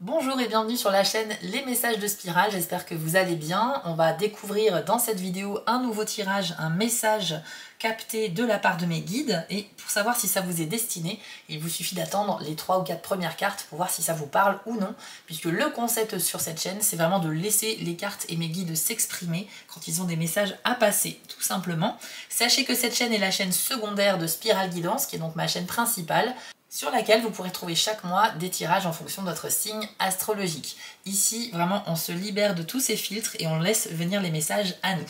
Bonjour et bienvenue sur la chaîne Les Messages de Spirale, j'espère que vous allez bien. On va découvrir dans cette vidéo un nouveau tirage, un message capté de la part de mes guides. Et pour savoir si ça vous est destiné, il vous suffit d'attendre les 3 ou 4 premières cartes pour voir si ça vous parle ou non. Puisque le concept sur cette chaîne, c'est vraiment de laisser les cartes et mes guides s'exprimer quand ils ont des messages à passer, tout simplement. Sachez que cette chaîne est la chaîne secondaire de Spirale Guidance, qui est donc ma chaîne principale, sur laquelle vous pourrez trouver chaque mois des tirages en fonction de votre signe astrologique. Ici, vraiment, on se libère de tous ces filtres et on laisse venir les messages à nous.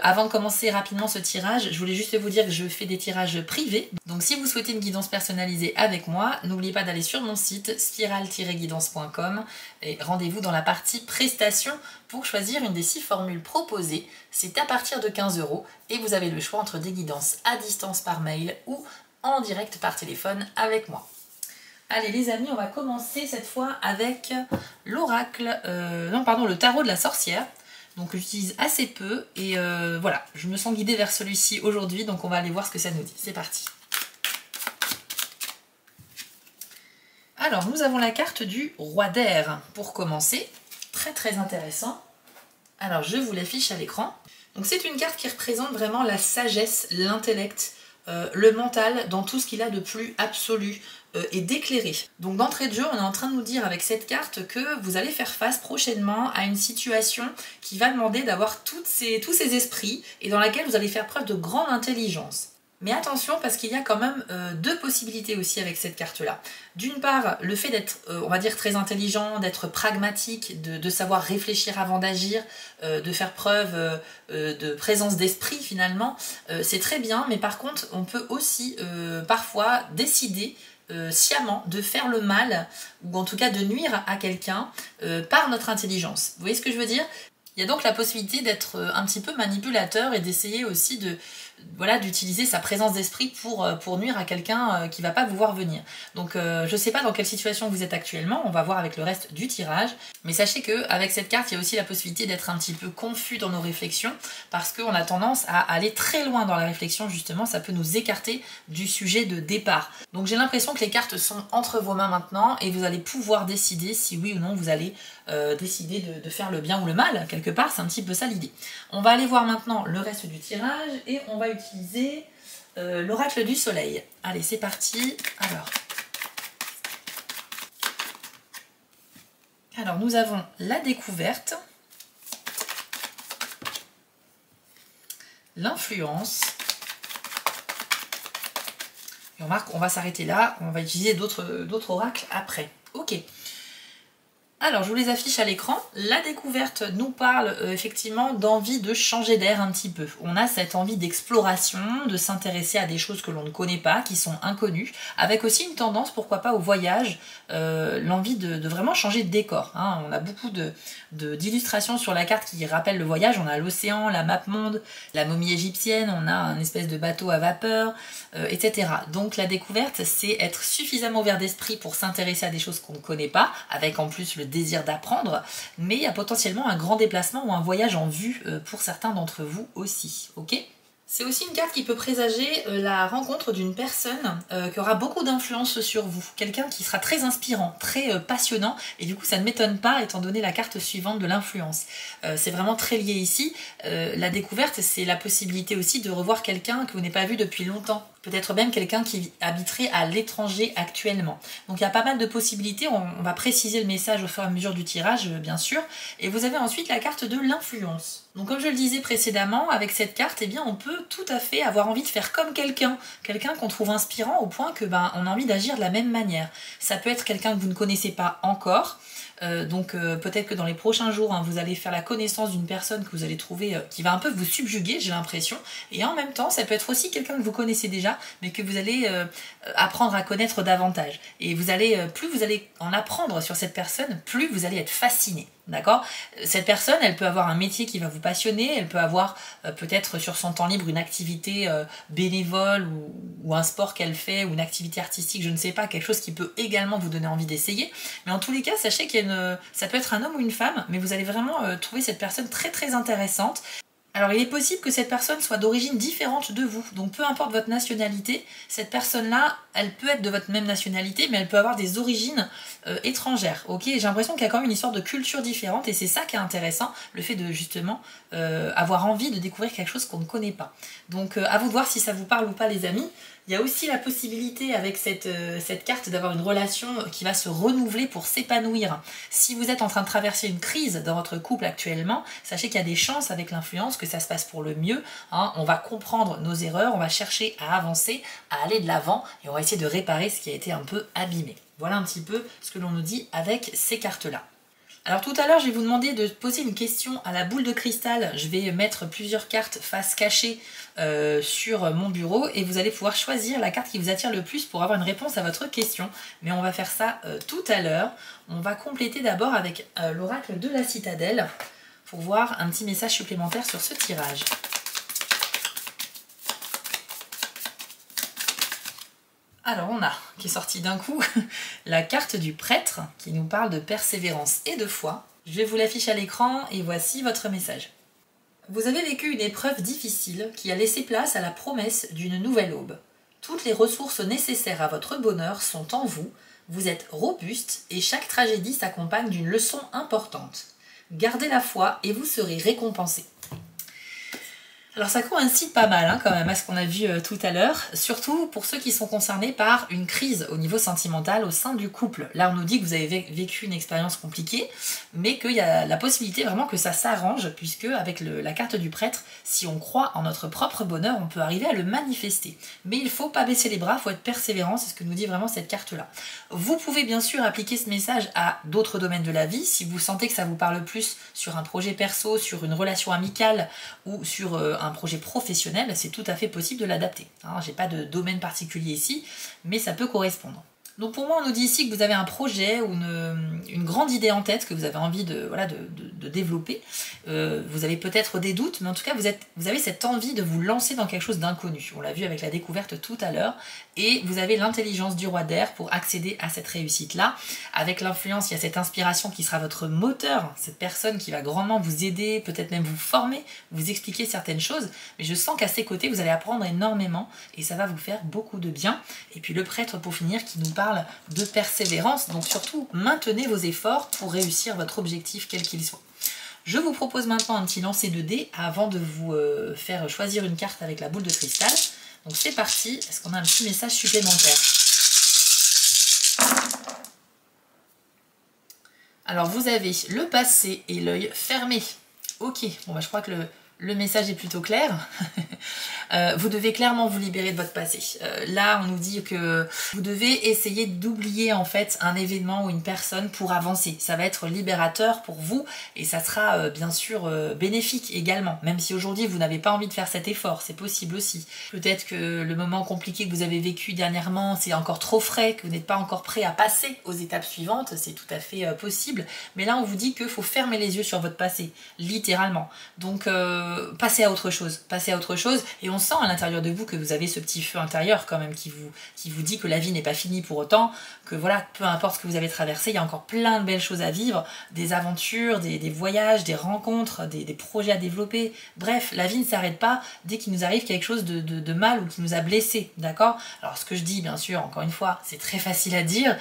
Avant de commencer rapidement ce tirage, je voulais juste vous dire que je fais des tirages privés. Donc si vous souhaitez une guidance personnalisée avec moi, n'oubliez pas d'aller sur mon site spirale-guidance.com et rendez-vous dans la partie prestations pour choisir une des 6 formules proposées. C'est à partir de 15 € et vous avez le choix entre des guidances à distance par mail ou en direct par téléphone avec moi. Allez les amis, on va commencer cette fois avec l'oracle, le tarot de la sorcière. Donc j'utilise assez peu et voilà, je me sens guidée vers celui-ci aujourd'hui, donc on va aller voir ce que ça nous dit. C'est parti. Alors nous avons la carte du roi d'air pour commencer, très intéressant. Alors je vous l'affiche à l'écran. Donc c'est une carte qui représente vraiment la sagesse, l'intellect, le mental dans tout ce qu'il a de plus absolu et d'éclairé. Donc d'entrée de jeu, on est en train de nous dire avec cette carte que vous allez faire face prochainement à une situation qui va demander d'avoir tous ces esprits et dans laquelle vous allez faire preuve de grande intelligence. Mais attention parce qu'il y a quand même 2 possibilités aussi avec cette carte-là. D'une part, le fait d'être, on va dire, très intelligent, d'être pragmatique, de savoir réfléchir avant d'agir, de faire preuve de présence d'esprit finalement, c'est très bien, mais par contre, on peut aussi parfois décider sciemment de faire le mal, ou en tout cas de nuire à quelqu'un par notre intelligence. Vous voyez ce que je veux dire ? Il y a donc la possibilité d'être un petit peu manipulateur et d'essayer aussi d'utiliser sa présence d'esprit pour nuire à quelqu'un qui va pas vous voir venir. Donc je sais pas dans quelle situation vous êtes actuellement, on va voir avec le reste du tirage, mais sachez qu'avec cette carte, il y a aussi la possibilité d'être un petit peu confus dans nos réflexions, parce qu'on a tendance à aller très loin dans la réflexion, justement, ça peut nous écarter du sujet de départ. Donc j'ai l'impression que les cartes sont entre vos mains maintenant, et vous allez pouvoir décider si oui ou non vous allez décider de faire le bien ou le mal, quelque part, c'est un petit peu ça l'idée. On va aller voir maintenant le reste du tirage, et on va utiliser l'oracle du soleil. Allez, c'est parti. Alors, nous avons la découverte, l'influence, et on marque, on va s'arrêter là, on va utiliser d'autres oracles après. Ok. Alors, je vous les affiche à l'écran. La découverte nous parle effectivement d'envie de changer d'air un petit peu. On a cette envie d'exploration, de s'intéresser à des choses que l'on ne connaît pas, qui sont inconnues, avec aussi une tendance, pourquoi pas, au voyage, l'envie de vraiment changer de décor. Hein. On a beaucoup d'illustrations sur la carte qui rappellent le voyage. On a l'océan, la map monde, la momie égyptienne, on a un espèce de bateau à vapeur, etc. Donc la découverte, c'est être suffisamment ouvert d'esprit pour s'intéresser à des choses qu'on ne connaît pas, avec en plus le désir d'apprendre, mais il y a potentiellement un grand déplacement ou un voyage en vue pour certains d'entre vous aussi, ok ? C'est aussi une carte qui peut présager la rencontre d'une personne qui aura beaucoup d'influence sur vous. Quelqu'un qui sera très inspirant, très passionnant, et du coup ça ne m'étonne pas étant donné la carte suivante de l'influence. C'est vraiment très lié ici. La découverte, c'est la possibilité aussi de revoir quelqu'un que vous n'avez pas vu depuis longtemps. Peut-être même quelqu'un qui habiterait à l'étranger actuellement. Donc il y a pas mal de possibilités, on va préciser le message au fur et à mesure du tirage, bien sûr. Et vous avez ensuite la carte de l'influence. Donc comme je le disais précédemment, avec cette carte, eh bien, on peut tout à fait avoir envie de faire comme quelqu'un qu'on trouve inspirant au point que on a envie d'agir de la même manière. Ça peut être quelqu'un que vous ne connaissez pas encore, donc peut-être que dans les prochains jours, vous allez faire la connaissance d'une personne que vous allez trouver qui va un peu vous subjuguer, j'ai l'impression, et en même temps ça peut être aussi quelqu'un que vous connaissez déjà mais que vous allez apprendre à connaître davantage, et plus vous allez en apprendre sur cette personne, plus vous allez être fasciné. D'accord ? Cette personne, elle peut avoir un métier qui va vous passionner, elle peut avoir peut-être sur son temps libre une activité bénévole ou un sport qu'elle fait, ou une activité artistique, je ne sais pas, quelque chose qui peut également vous donner envie d'essayer. Mais en tous les cas, sachez ça peut être un homme ou une femme, mais vous allez vraiment trouver cette personne très intéressante. Alors il est possible que cette personne soit d'origine différente de vous, donc peu importe votre nationalité, cette personne-là, elle peut être de votre même nationalité, mais elle peut avoir des origines étrangères, ok? J'ai l'impression qu'il y a quand même une histoire de culture différente, et c'est ça qui est intéressant, le fait de justement avoir envie de découvrir quelque chose qu'on ne connaît pas. Donc à vous de voir si ça vous parle ou pas les amis. Il y a aussi la possibilité avec cette carte d'avoir une relation qui va se renouveler pour s'épanouir. Si vous êtes en train de traverser une crise dans votre couple actuellement, sachez qu'il y a des chances avec l'influence que ça se passe pour le mieux. Hein. On va comprendre nos erreurs, on va chercher à avancer, à aller de l'avant et on va essayer de réparer ce qui a été un peu abîmé. Voilà un petit peu ce que l'on nous dit avec ces cartes-là. Alors tout à l'heure, je vais vous demander de poser une question à la boule de cristal. Je vais mettre plusieurs cartes face cachée sur mon bureau et vous allez pouvoir choisir la carte qui vous attire le plus pour avoir une réponse à votre question. Mais on va faire ça tout à l'heure. On va compléter d'abord avec l'oracle de la citadelle pour voir un petit message supplémentaire sur ce tirage. Alors on a, qui est sorti d'un coup, la carte du prêtre qui nous parle de persévérance et de foi. Je vais vous l'afficher à l'écran et voici votre message. Vous avez vécu une épreuve difficile qui a laissé place à la promesse d'une nouvelle aube. Toutes les ressources nécessaires à votre bonheur sont en vous, vous êtes robuste et chaque tragédie s'accompagne d'une leçon importante. Gardez la foi et vous serez récompensé. Alors ça coïncide pas mal quand même à ce qu'on a vu tout à l'heure, surtout pour ceux qui sont concernés par une crise au niveau sentimental au sein du couple. Là on nous dit que vous avez vécu une expérience compliquée, mais qu'il y a la possibilité vraiment que ça s'arrange, puisque avec la carte du prêtre, si on croit en notre propre bonheur, on peut arriver à le manifester. Mais il ne faut pas baisser les bras, il faut être persévérant, c'est ce que nous dit vraiment cette carte-là. Vous pouvez bien sûr appliquer ce message à d'autres domaines de la vie, si vous sentez que ça vous parle plus sur un projet perso, sur une relation amicale ou sur un projet professionnel, c'est tout à fait possible de l'adapter. Hein, j'ai pas de domaine particulier ici, mais ça peut correspondre. Donc pour moi, on nous dit ici que vous avez un projet ou une grande idée en tête que vous avez envie de développer. Vous avez peut-être des doutes, mais en tout cas, vous avez cette envie de vous lancer dans quelque chose d'inconnu. On l'a vu avec la découverte tout à l'heure. Et vous avez l'intelligence du roi d'air pour accéder à cette réussite-là. Avec l'influence, il y a cette inspiration qui sera votre moteur, cette personne qui va grandement vous aider, peut-être même vous former, vous expliquer certaines choses. Mais je sens qu'à ses côtés, vous allez apprendre énormément et ça va vous faire beaucoup de bien. Et puis le prêtre, pour finir, qui nous parle de persévérance. Donc surtout, maintenez vos efforts pour réussir votre objectif, quel qu'il soit. Je vous propose maintenant un petit lancer de dés avant de vous faire choisir une carte avec la boule de cristal. Donc c'est parti, est-ce qu'on a un petit message supplémentaire? Alors vous avez le passé et l'œil fermé. Ok, bon bah je crois que le message est plutôt clair. Vous devez clairement vous libérer de votre passé. Là, on nous dit que vous devez essayer d'oublier en fait un événement ou une personne pour avancer. Ça va être libérateur pour vous et ça sera bien sûr bénéfique également. Même si aujourd'hui vous n'avez pas envie de faire cet effort, c'est possible aussi. Peut-être que le moment compliqué que vous avez vécu dernièrement, c'est encore trop frais, que vous n'êtes pas encore prêt à passer aux étapes suivantes, c'est tout à fait possible. Mais là, on vous dit qu'il faut fermer les yeux sur votre passé, littéralement. Donc, passez à autre chose. Passez à autre chose et on sent à l'intérieur de vous que vous avez ce petit feu intérieur quand même qui vous dit que la vie n'est pas finie pour autant, que voilà, peu importe ce que vous avez traversé, il y a encore plein de belles choses à vivre, des aventures, des voyages, des rencontres, des projets à développer. Bref, la vie ne s'arrête pas dès qu'il nous arrive quelque chose de mal ou qui nous a blessés, d'accord? Alors ce que je dis, bien sûr, encore une fois, c'est très facile à dire,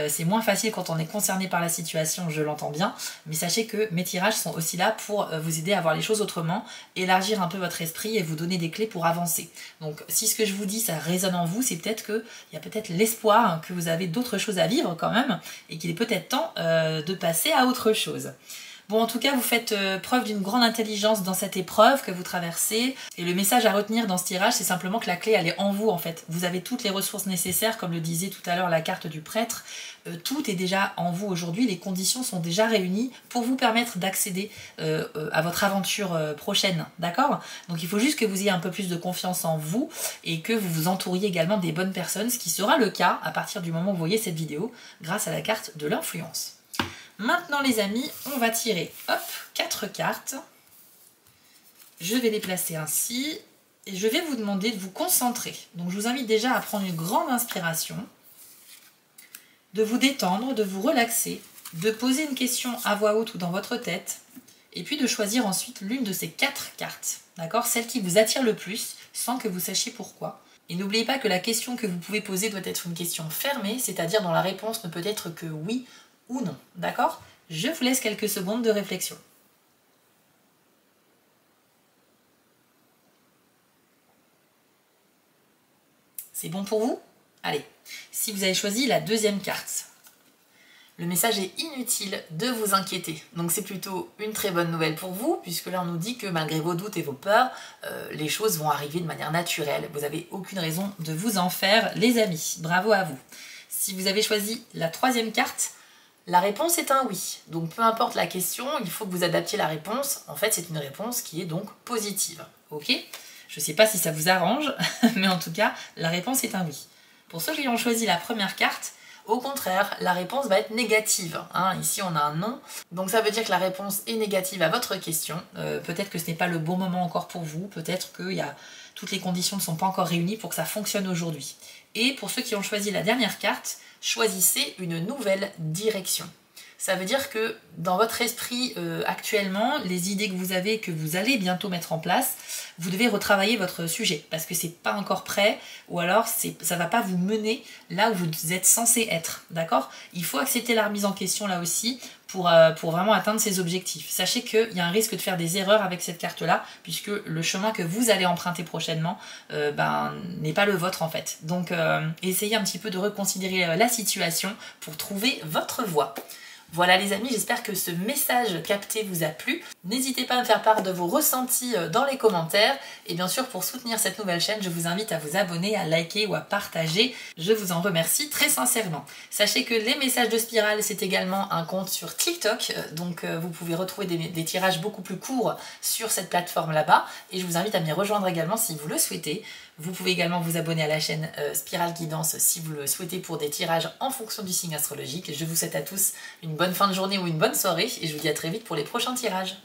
c'est moins facile quand on est concerné par la situation, je l'entends bien, mais sachez que mes tirages sont aussi là pour vous aider à voir les choses autrement, élargir un peu votre esprit et vous donner des clés pour avancer. Donc si ce que je vous dis ça résonne en vous, c'est peut-être qu'il y a peut-être l'espoir que vous avez d'autres choses à vivre quand même et qu'il est peut-être temps de passer à autre chose. Bon, en tout cas, vous faites preuve d'une grande intelligence dans cette épreuve que vous traversez. Et le message à retenir dans ce tirage, c'est simplement que la clé, elle est en vous, en fait. Vous avez toutes les ressources nécessaires, comme le disait tout à l'heure la carte du prêtre. Tout est déjà en vous aujourd'hui. Les conditions sont déjà réunies pour vous permettre d'accéder à votre aventure prochaine. D'accord? Donc, il faut juste que vous ayez un peu plus de confiance en vous et que vous vous entouriez également des bonnes personnes, ce qui sera le cas à partir du moment où vous voyez cette vidéo, grâce à la carte de l'influence. Maintenant les amis, on va tirer, hop, 4 cartes. Je vais les placer ainsi et je vais vous demander de vous concentrer. Donc je vous invite déjà à prendre une grande inspiration, de vous détendre, de vous relaxer, de poser une question à voix haute ou dans votre tête et puis de choisir ensuite l'une de ces 4 cartes, d'accord, celle qui vous attire le plus, sans que vous sachiez pourquoi. Et n'oubliez pas que la question que vous pouvez poser doit être une question fermée, c'est-à-dire dont la réponse ne peut être que oui ou non, d'accord? Je vous laisse quelques secondes de réflexion. C'est bon pour vous? Allez, si vous avez choisi la deuxième carte, le message est inutile de vous inquiéter. Donc c'est plutôt une très bonne nouvelle pour vous, puisque là on nous dit que malgré vos doutes et vos peurs, les choses vont arriver de manière naturelle. Vous n'avez aucune raison de vous en faire, les amis. Bravo à vous. Si vous avez choisi la troisième carte, la réponse est un oui. Donc peu importe la question, il faut que vous adaptiez la réponse. En fait, c'est une réponse qui est donc positive. Ok? Je ne sais pas si ça vous arrange, mais en tout cas, la réponse est un oui. Pour ceux qui ont choisi la première carte, au contraire, la réponse va être négative. Hein, ici, on a un non. Donc ça veut dire que la réponse est négative à votre question. Peut-être que ce n'est pas le bon moment encore pour vous. Peut-être que toutes les conditions ne sont pas encore réunies pour que ça fonctionne aujourd'hui. Et pour ceux qui ont choisi la dernière carte, choisissez une nouvelle direction. Ça veut dire que dans votre esprit actuellement, les idées que vous avez, que vous allez bientôt mettre en place, vous devez retravailler votre sujet parce que c'est pas encore prêt ou alors ça va pas vous mener là où vous êtes censé être, d'accord? Il faut accepter la remise en question là aussi pour vraiment atteindre ses objectifs. Sachez qu'il y a un risque de faire des erreurs avec cette carte-là puisque le chemin que vous allez emprunter prochainement n'est pas le vôtre en fait. Donc essayez un petit peu de reconsidérer la situation pour trouver votre voie. Voilà les amis, j'espère que ce message capté vous a plu. N'hésitez pas à me faire part de vos ressentis dans les commentaires. Et bien sûr, pour soutenir cette nouvelle chaîne, je vous invite à vous abonner, à liker ou à partager. Je vous en remercie très sincèrement. Sachez que les messages de Spirale, c'est également un compte sur TikTok. Donc vous pouvez retrouver des tirages beaucoup plus courts sur cette plateforme là-bas. Et je vous invite à m'y rejoindre également si vous le souhaitez. Vous pouvez également vous abonner à la chaîne Spirale Guidance si vous le souhaitez pour des tirages en fonction du signe astrologique. Je vous souhaite à tous une bonne fin de journée ou une bonne soirée et je vous dis à très vite pour les prochains tirages.